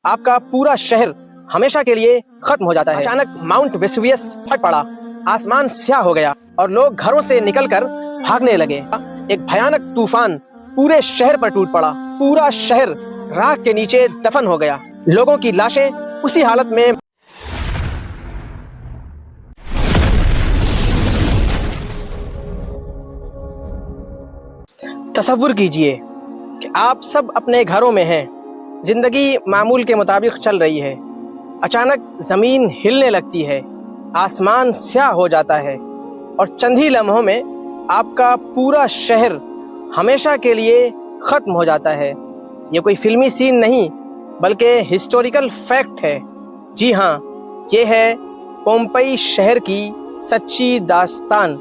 آپ کا پورا شہر ہمیشہ کے لیے ختم ہو جاتا ہے۔ اچانک ماؤنٹ ویسویس پھٹ پڑا، آسمان سیاہ ہو گیا اور لوگ گھروں سے نکل کر بھاگنے لگے۔ ایک بھیانک طوفان پورے شہر پر ٹوٹ پڑا، پورا شہر راکھ کے نیچے دفن ہو گیا، لوگوں کی لاشیں اسی حالت میں تصور کیجئے کہ آپ سب اپنے گھروں میں ہیں، زندگی معمول کے مطابق چل رہی ہے، اچانک زمین ہلنے لگتی ہے، آسمان سیاہ ہو جاتا ہے اور چند ہی لمحوں میں آپ کا پورا شہر ہمیشہ کے لیے ختم ہو جاتا ہے۔ یہ کوئی فلمی سین نہیں بلکہ ہسٹوریکل فیکٹ ہے۔ جی ہاں، یہ ہے پومپئی شہر کی سچی داستان۔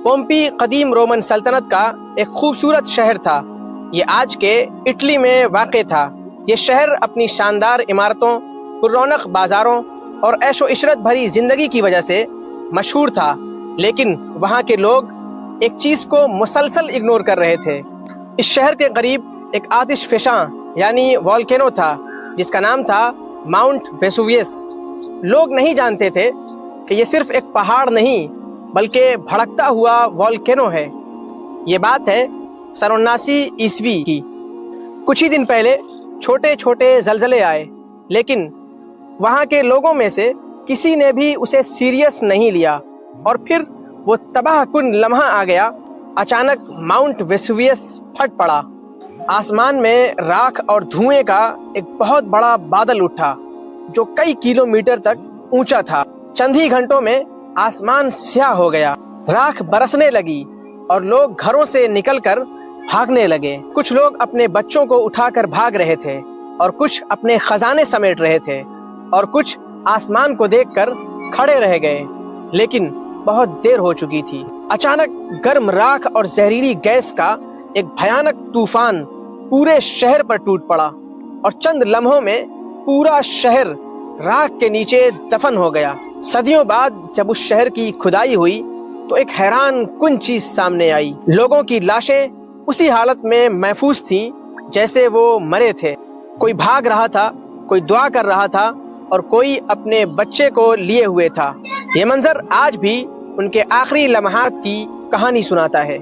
پومپئی قدیم رومن سلطنت کا ایک خوبصورت شہر تھا۔ یہ آج کے اٹلی میں واقع تھا۔ یہ شہر اپنی شاندار عمارتوں، پر رونق بازاروں اور عیش و عشرت بھری زندگی کی وجہ سے مشہور تھا، لیکن وہاں کے لوگ ایک چیز کو مسلسل اگنور کر رہے تھے۔ اس شہر کے قریب ایک آتش فشاں یعنی والکینو تھا جس کا نام تھا ماؤنٹ ویسوویس۔ لوگ نہیں جانتے تھے کہ یہ صرف ایک پہاڑ نہیں بلکہ بھڑکتا ہوا والکینو ہے۔ یہ بات ہے سن 79 عیسوی کی۔ کچھ ہی دن پہلے چھوٹے چھوٹے زلزلے آئے، لیکن وہاں کے لوگوں میں سے کسی نے بھی اسے سیریس نہیں لیا، اور پھر وہ تباہ کن لمحہ آ گیا۔ اچانک ماؤنٹ ویسوویس پھٹ پڑا، آسمان میں راکھ اور دھوئیں کا ایک بہت بڑا بادل اٹھا جو کئی کلومیٹر تک اونچا تھا۔ چند ہی گھنٹوں میں آسمان سیاہ ہو گیا، راکھ برسنے لگی اور لوگ گھروں سے نکل کر بھاگنے لگے۔ کچھ لوگ اپنے بچوں کو اٹھا کر بھاگ رہے تھے اور کچھ اپنے خزانے سمیٹ رہے تھے اور کچھ آسمان کو دیکھ کر کھڑے رہ گئے، لیکن بہت دیر ہو چکی تھی۔ اچانک گرم راکھ اور زہریلی گیس کا ایک بھیانک طوفان پورے شہر پر ٹوٹ پڑا اور چند لمحوں میں پورا شہر راکھ کے نیچے دفن ہو گیا۔ صدیوں بعد جب اس شہر کی کھدائی ہوئی تو ایک حیران کن چیز سامنے آئی۔ لوگوں کی لاشیں اسی حالت میں محفوظ تھیں جیسے وہ مرے تھے۔ کوئی بھاگ رہا تھا، کوئی دعا کر رہا تھا اور کوئی اپنے بچے کو لیے ہوئے تھا۔ یہ منظر آج بھی ان کے آخری لمحات کی کہانی سناتا ہے۔